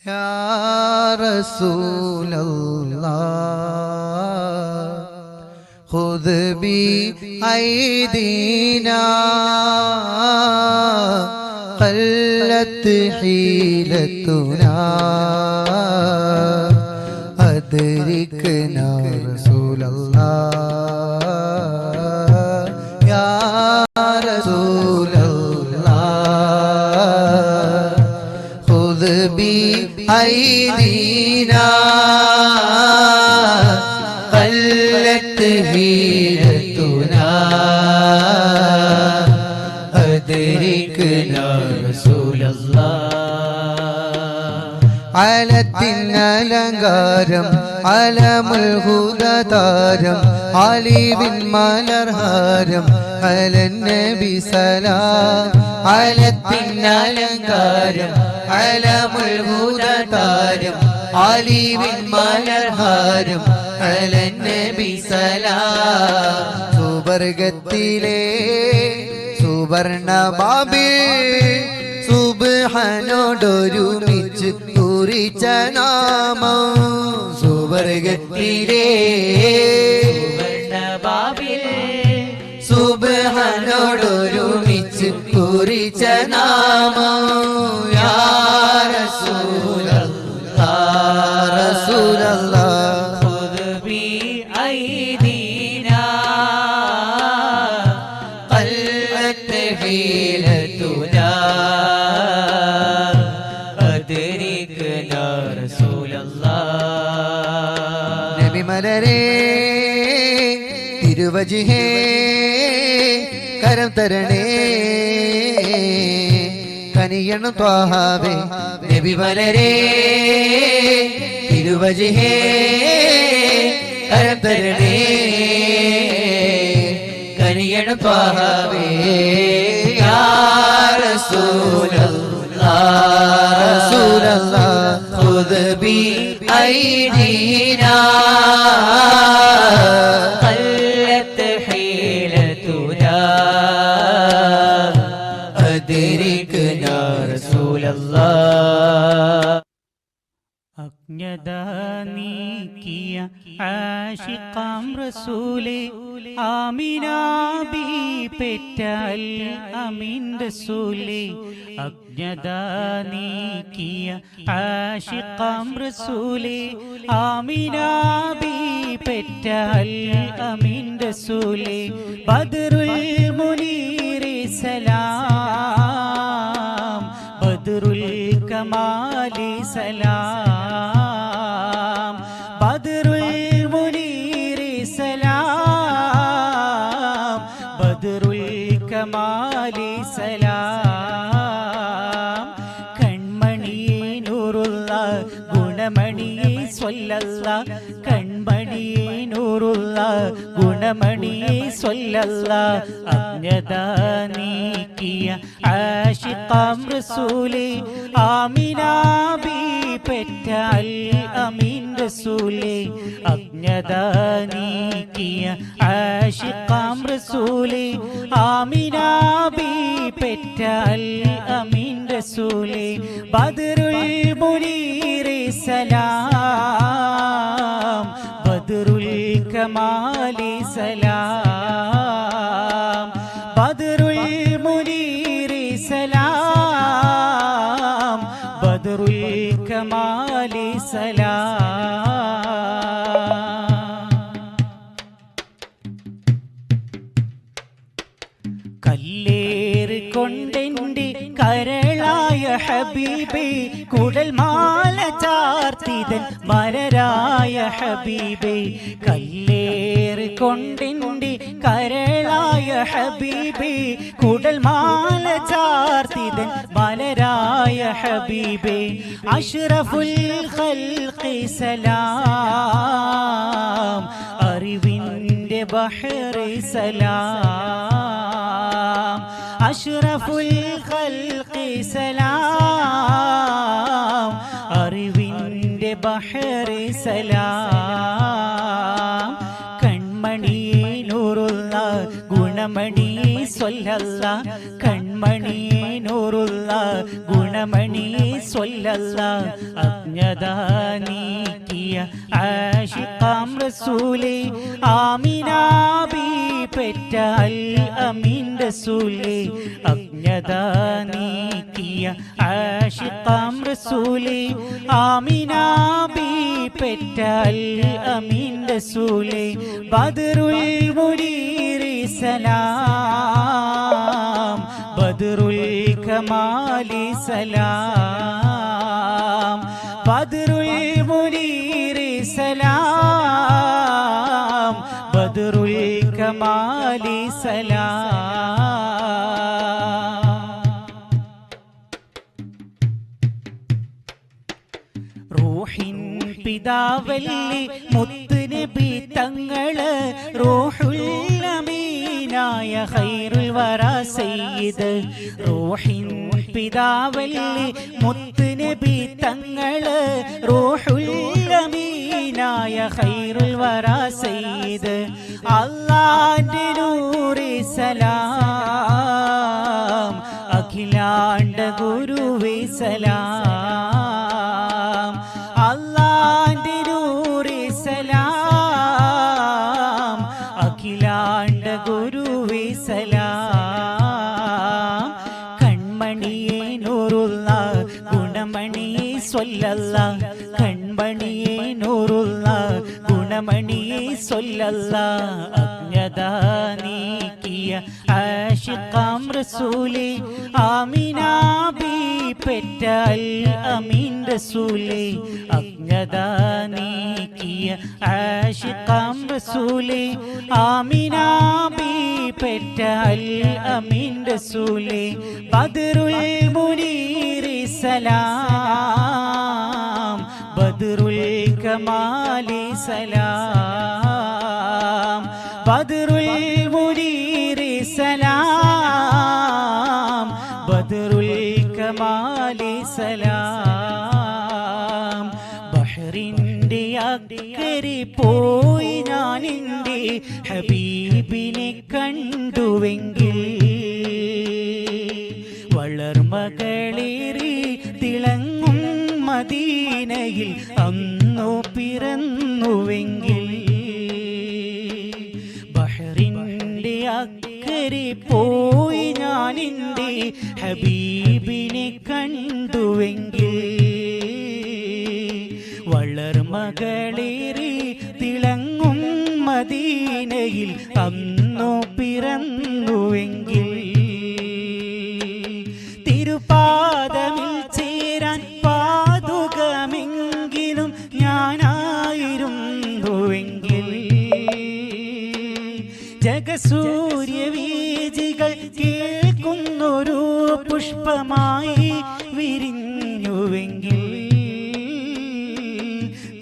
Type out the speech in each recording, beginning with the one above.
യാ റസൂലല്ലാഹ് ഖുദ് ബി ഐദീനാ ഖല്ലത്ത് ഹീലത്തുനാ അദ്രിക്നാ റസൂലല്ലാഹ് യാ റസൂലല്ലാഹ് ഖുദ് ബി ഐദീനാ ഖല്ലത്ത് ഹീലത്തുനാ അദ്രിക്നാ റസൂലല്ലാഹ് അലത്തിനലങ്കാരം അലമുൽ ഹുദതാരം ആലിവിൻ മലർഹാരം അലൻ നബി സലാം അലത്തിനലങ്കാരം അലമുൽ ഹുദതാരം ആലിവിൻ മലർഹാരം അലൻ നബി സലാം സുവർഗത്തിലെ സുവർണ ബാബേ സുബ്ഹാനോടൊരുമിച്ച് കുറിച്ച നാമം സുവർഗത്തിലെ സുവർണബാബിൽ സുബ്ഹാനോടൊരുമിച്ച് കുറിച്ച നാമം യാ റസൂലല്ലാഹ് റസൂലല്ലാഹ് ഖുദ് ബി ഐദീനാ ഖല്ലത്ത് ഹീലത്തുനാ അദ്രിക്നാ റസൂലല്ലാഹ് നബി മലരേ തിരുവജിഹേ കരം തരണേ കനിയണം ത്വാഹാവേ നബി മലരേ തിരുവജിഹേ കരം തരണേ കനിയണം ത്വാഹാവേ യാ റസൂലല്ലാഹ് റസൂലല്ലാഹ് ഖുദ് ബി ഐദീനാ ഖല്ലത്ത് ഹീലത്തുനാ അദ്രിക്നാ റസൂലല്ലാഹ് അജ്ഞത നീക്കിയ ആശിഖാം റസൂലേ ആമിന ബി പെറ്റൽ അമീൻ റസൂലേ അജ്ഞത നീക്കിയ ആശിഖാം റസൂലേ ആമിന ബി പെറ്റൽ അമീൻ റസൂലേ ബദ്റുൽ മുനീറി സലാം ബദ്റുൽ കമാലി സലാം ബദ്റുൽ മുനീറി സലാം ബദ്റുൽ കമാലി സലാം കൺമണിയേ നൂറുള്ള ഗുണമണിയേ സ്വല്ലല്ലാഹ് കൺമണിയേ നൂറുള്ള ഗുണമണിയേ സ്വല്ലല്ലാഹ് അജ്ഞത നീക്കിയ ആശിഖാം റസൂലേ ആമിന ബി പെറ്റൽ അമീൻ റസൂലേ അജ്ഞത നീക്കിയ ആശിഖാം റസൂലേ ആമിന ബി പെറ്റൽ അമീൻ റസൂലേ ബദ്റുൽ മുനീറി സലാം ബദ്റുൽ കമാലി സലാം ബദ്റുൽ മുനീറി സലാം ബദ്റുൽ കമാലി സലാം കല്ലേറ് കൊണ്ടെന്റെ കരളായ ഹബീബേ കുടൽ മാല ചാർത്തിതൻ മലരായ ഹബീബേ കല്ലേറ് കൊണ്ടെന്റെ കരളായ ഹബീബേ കുടൽ മാല ചാർത്തിതൻ മലരായ ഹബീബേ അഷ്റഫുൽ ഖൽഖി സലാം അറിവിൻ്റെ ബഹറി സലാം അഷ്റഫുൽ ഖൽഖി സലാം അറിവിൻ്റെ ബഹറി സലാം കൺമണിയേ നൂറുള്ള ഗുണമണിയേ സ്വല്ലല്ലാഹ് കൺമണിയേ നൂറുള്ള ഗുണമണിയെ സ്വല്ലല്ലാ അജ്ഞത നീക്കിയ ആശിഖാം റസൂലേ ആമിന ബി പെറ്റ അൽ അമീൻ റസൂലേ അജ്ഞത നീക്കിയ ആശിഖാം റസൂലേ ആമിന ബി പെറ്റ അൽ അമീൻ റസൂലേ ബദറുൽ മുനീറി സലാം ബദറുൽ കമാലി സലാം ബദറുൽ മുനീറി സലാം ബദറുൽ കമാലി സലാം റൂഹിൻ പിതാവല്ലി മുത്ത് നബി തങ്ങള് റൂഹുൽ അമീനായ ഖൈറുൽ വറാ സയ്യിദ് റൂഹിൻ പിതാവല്ലി മുത്ത് നബി തങ്ങള് റൂഹുൽ അമീനായ ഖൈറുൽ വറാ സയ്യിദ് അല്ലാഹുവിന്റെ നൂറി സലാം അഖിലാണ്ട ഗുരുവേ സലാം അല്ലാഹുവിന്റെ നൂറി സലാം അഖിലാണ്ട ഗുരുവേ സലാം കൺമണിയെ നൂറുള്ള ഗുണമണിയെ സ്വല്ലല്ലാ കൺമണിയെ നൂറുള്ള ഗുണമണിയെ സ്വല്ലല്ലാ അജ്ഞത നീക്കിയ ആശിഖാം റസൂലേ ആമിന ബി പെറ്റ അൽ അമീൻ റസൂലേ അജ്ഞത നീക്കിയ ആശിഖാം റസൂലേ ആമിന ബി പെറ്റ അൽ അമീൻ റസൂലേ ബദറുൽ മുനീറി സലാം ബദറുൽ കമാലി സലാം ബദറുൽ മുനീറി സലാം ബദറുൽ കമാലി സലാം ബഹറിന്റെ അക്കരെ പോയി ഞാൻ എൻ്റെ ഹബീബിനെ കണ്ടുവെങ്കിൽ വളർമകളേറി തിളങ്ങും മദീനയിൽ അന്നു പിറന്നുവെങ്കിൽ ബഹറിന്റെ അക്കരെ പോയി ഞാൻ എൻ്റെ ഹബീബിനെ കണ്ടുവെങ്കിൽ വളർമകളേറി തിളങ്ങും മദീനയിൽ അന്നു പിറന്നുവെങ്കിൽ തിരുപാദമിൽ ചേരാൻ പാതുകമെങ്കിലും ഞാനായിരുന്നുവെങ്കിൽ ജഗസൂര്യവീജികൾ കേൾക്കുന്നൊരു പുഷ്പമായി വിരിഞ്ഞുവെങ്കിൽ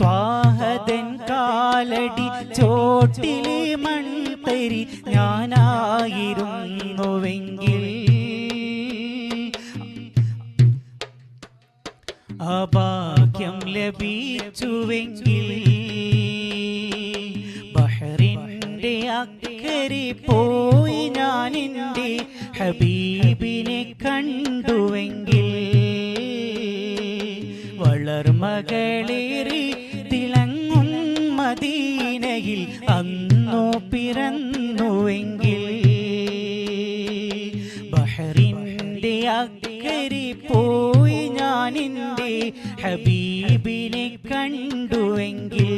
ത്വാഹദൻ കാലടി ചോട്ടിലെ മൺതരി ഞാനായിരുന്നുവെങ്കിൽ അഭാഗ്യം ലഭിച്ചുവെങ്കിൽ ബഹറിന്റെ അക്കരെ പോയി ഞാൻ എൻ്റെ ഹബീബിനെ കണ്ടുവെങ്കിൽ വളർമകളേറി തിളങ്ങും മദീനയിൽ അന്നു പിറന്നുവെങ്കിൽ ബഹറിന്റെ അക്കരെ പോയി ഞാൻ എൻ്റെ ഹബീബിനെ കണ്ടുവെങ്കിൽ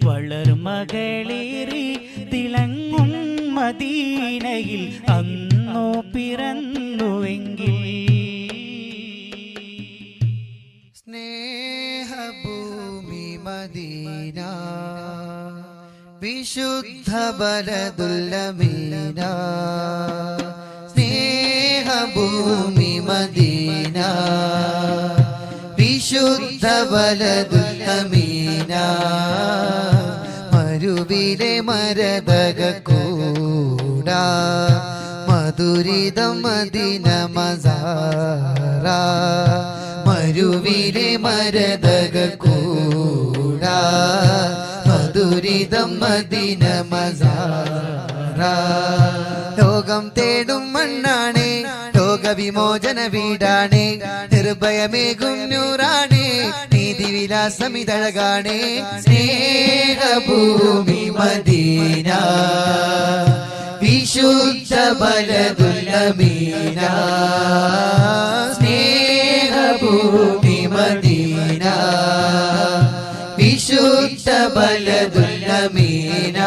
വളർമകളേറി തിളങ്ങും മദീനയിൽ അന്നു പിറന്നുവെങ്കിൽ സ്നേഹഭൂമി മദീന വിശുദ്ധ ബലദുല്ലമീന സ്നേഹഭൂമി മദീന വിശുദ്ധ ബലദുല്ലമീന മരുവിലെ മരതക കൂടാ മധുരിതം മദീന മസാറ മരുവിലെ മരതക കൂടാ മധുരിതം മദീന മസാറ ലോകം തേടും മണ്ണാണേ ലോക ലോകവിമോചന വീടാണ് നിർഭയമേകും നൂറാണ് നീതിവിലാസമിതഴകാണ് സ്നേഹഭൂമി മദീന വിശുദ്ധ ബലദുൽ അമീന സ്നേഹഭൂമി മദീന വിശുദ്ധ ബലദുൽ അമീന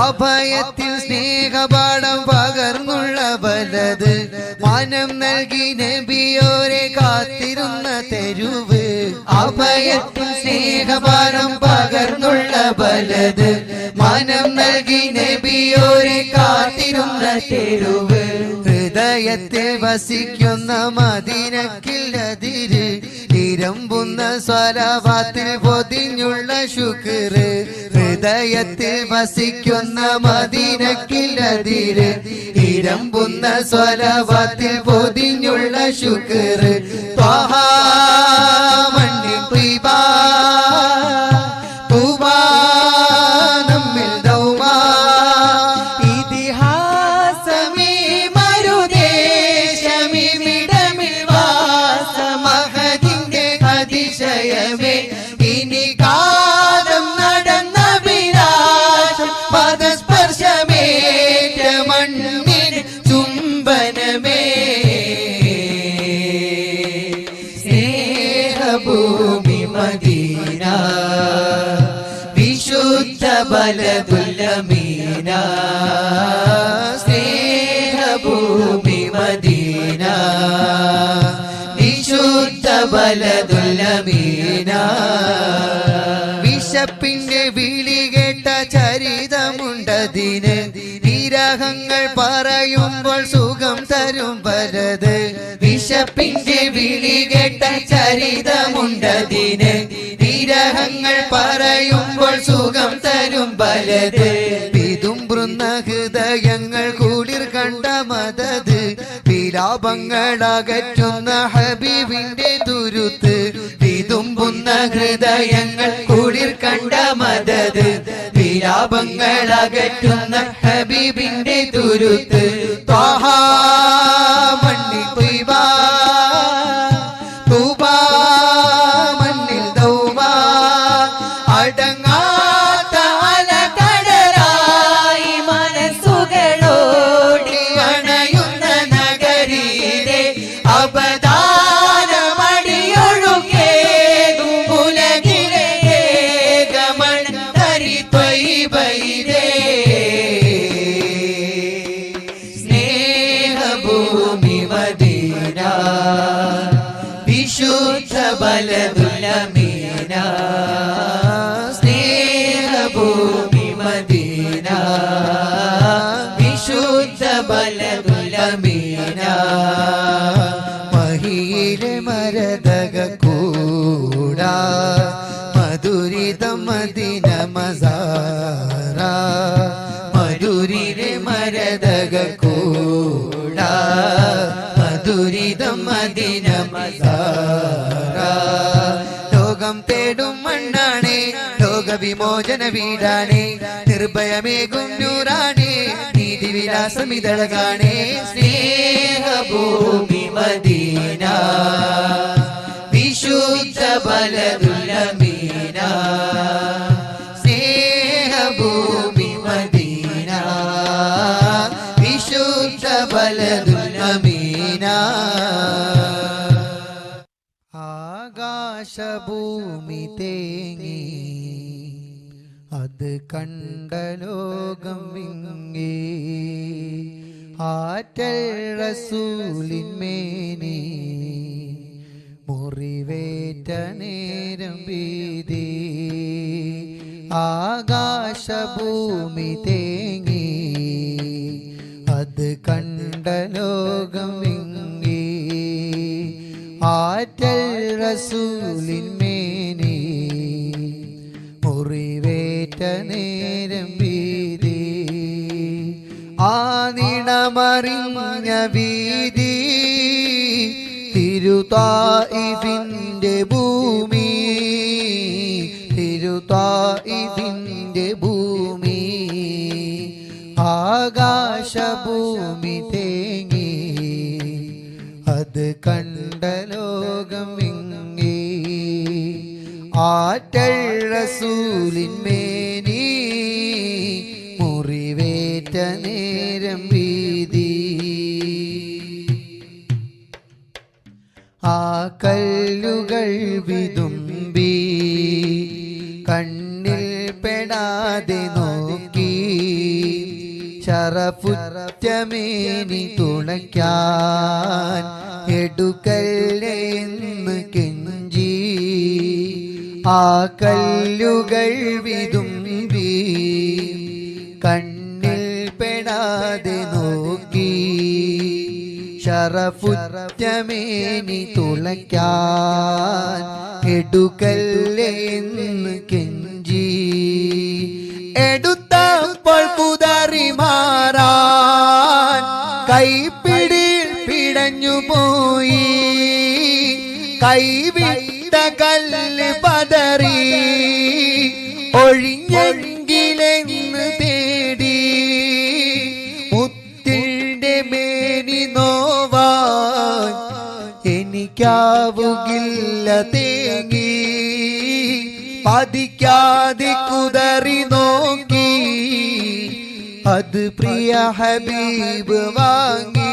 അഭയത്തിൽ സ്നേഹപാഠം പകർന്നുള്ള ബലത് മാനം നൽകി നബിയോരെ കാത്തിരുന്ന തെരുവ് അഭയത്തിൽ സ്നേഹപാഠം പകർന്നുള്ള ബലത് മാനം നൽകി നബിയോരെ കാത്തിരുന്ന തെരുവ് ഹൃദയത്തിൽ വസിക്കുന്ന മദീനക്കില്ലതിര് ഇരമ്പുന്ന സ്വലാവാത്തിൽ പൊതിഞ്ഞുള്ള ശുക്ർ ഹൃദയത്തിൽ വസിക്കുന്ന മദീനക്കില്ലതിര് ഇരമ്പുന്ന സ്വലാവാത്തിൽ പൊതിഞ്ഞുള്ള ശുക്ർ ത്വഹാ മണ്ണിൽ ത്വയ്ബാ തൂബാ നമ്മിൽ ദൗമാ ഇതിഹാസമേ മരുദേശമേ മിടമിൽ വാസമഹദിന്റെ അതിശയമേ ഇനി കാലം നടന്ന വിനാശം പദസ്പർശമേറ്റ മണ്ണിന് ചുംബനമേ സ്നേഹഭൂമി മദീന വിശുദ്ധ ബലദുൽ അമീന സ്നേഹഭൂമി മദീന വിശുദ്ധ ബലദുൽ അമീന വിശപ്പിന്റെ വിളി കേട്ട ചരിതമുണ്ടതിന് വിരഹങ്ങൾ പറയുമ്പോൾ സുഖം തരും ബലത് വിശപ്പിന്റെ വിളി കേട്ട ചരിതമുണ്ടതിന് വിരഹങ്ങൾ പറയുമ്പോൾ സുഖം തരും ബലത് വിതുമ്പുന്ന ഹൃദയങ്ങൾ കുളിർ കണ്ട മദത് വിലാപങ്ങളകറ്റുന്ന ഹബീബിന്റെ തുരുത്ത് വിതുമ്പുന്ന ഹൃദയങ്ങൾ കുളിർ കണ്ട മദത് വിലാപങ്ങളകറ്റുന്ന ഹബീബിന്റെ തുരുത്ത് ത്വഹാ മണ്ണിൽ ത്വയ്ബാ തൂബാ മണ്ണിൽ ദൗമാ അടങ്ങാത്ത അലകടലായി മനസ്സുകളോടി അണയുന്ന നഗരിയിലെ അപദാനമടിയൊഴുകേകും ഉലകിലെ ഏകമണ്ഡരി ത്വയ്ബയിലെ സ്നേഹഭൂമി മദീന വിശുദ്ധ ബലദുൽ അമീന സ്നേഹഭൂമി മദീന വിശുദ്ധ ബലദുൽ അമീന മഹിയിലെ മരതക കൂടാ മധുരിതം മദീന മസാര മധുരിലെ മരതക കൂടാ മധുരിതം മദീന മസാര ലോകം തേടും മണ്ണാണ് ലോകവിമോചന വീടാണ് നിർഭയമേകും നൂറാണ് നീതിവിലാസമിതഴകാണ് സ്നേഹഭൂമി മദീന വിശുദ്ധ ബലദുൽ അമീന സ്നേഹഭൂമി മദീന വിശുദ്ധ ബലദുൽ അമീന ആകാശഭൂമി തേങ്ങി അത് കണ്ട ലോകം വിങ്ങി ആറ്റൽ റസൂലിന്മേനി മുറിവേറ്റ നേരം വീതി ആകാശഭൂമി തേങ്ങി അത് കണ്ട ലോകം വിങ്ങി ആറ്റൽ റസൂലിന്മേനി മുറിവേറ്റ നേരം വീതി ആ നിണമറിഞ്ഞ വീതി തിരുതായിഫിന്റെ ഭൂമി തിരുതായിഫിന്റെ ഭൂമി ആകാശഭൂമി തേങ്ങി അത് കണ്ട ലോകം വിങ്ങി ആറ്റൽ റസൂലിന്മേനി മുറിവേറ്റ നേരം വീതി ആ കല്ലുകൾ വിതുമ്പി കണ്ണിൽ പെടാതെ നോക്കി ശറഫുറ്റമേനി തുണയ്ക്കാൻ എടുക്കല്ലെന്ന് കെഞ്ചി ആ കല്ലുകൾ വിതുമ്പി കണ്ണിൽ പെടാതെ നോക്കി ശറഫുറ്റമേനി തുളയ്ക്കാൻ എടുക്കല്ലെന്ന് കെഞ്ചി എടുത്തപ്പോൾ കുതറി മാറാൻ കൈപ്പിടിയിൽ പിടഞ്ഞു പോയി കൈവിട്ട കല്ല് പതറി ഒഴിഞ്ഞെങ്കിലെന്ന് തേടി മുത്തിന്റെ മേനി നോവാൻ എനിക്കാവുകില്ല തേങ്ങി പതിക്കാതെ കുതറി നോക്കി അത് പ്രിയ ഹബീബ് വാങ്ങി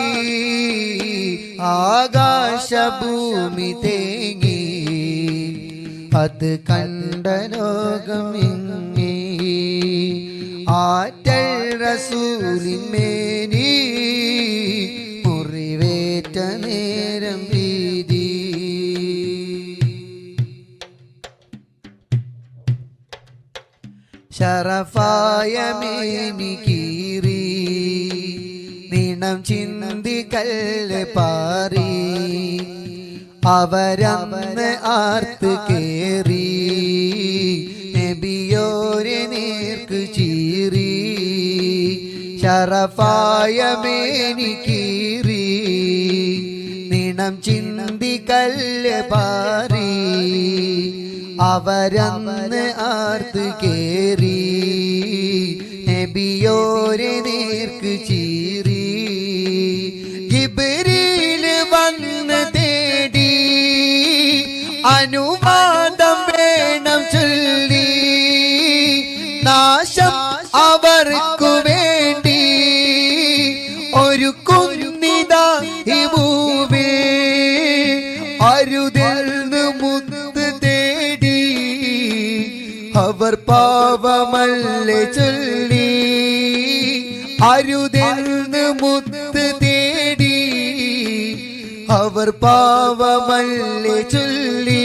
ആകാശഭൂമി തേങ്ങി അത് കണ്ട ലോകം വിങ്ങി ആറ്റൽ റസൂലിന്മേനി മുറിവേറ്റ നേരം വീതി ശറഫായ മേനി കീറി നിണം ചിന്തി കല്ല് പാറി അവരന്ന് ആർത്ത് കേറി നബിയോരെ നേർക്ക് ചീറി ശറഫായ മേനി കീറി നിണം ചിന്തി കല്ല് പാറി അവരന്ന് ആർത്ത് കേറി നബിയോരെ നേർക്ക് ചീറി ജിബ്രീൽ വന്ന് തേടി അനുവാദം വേണം ചൊല്ലി നാശം അവർക്കു വേണ്ടി ഒരു കുന്നിതാ ഈ ഭൂമി അരുതെന്ന് മുത്ത് തേടി അവർ പാവമല്ലേ ചൊല്ലി അരുതെന്ന് മുത്ത് തേടി അവർ പാവമല്ലേ ചൊല്ലി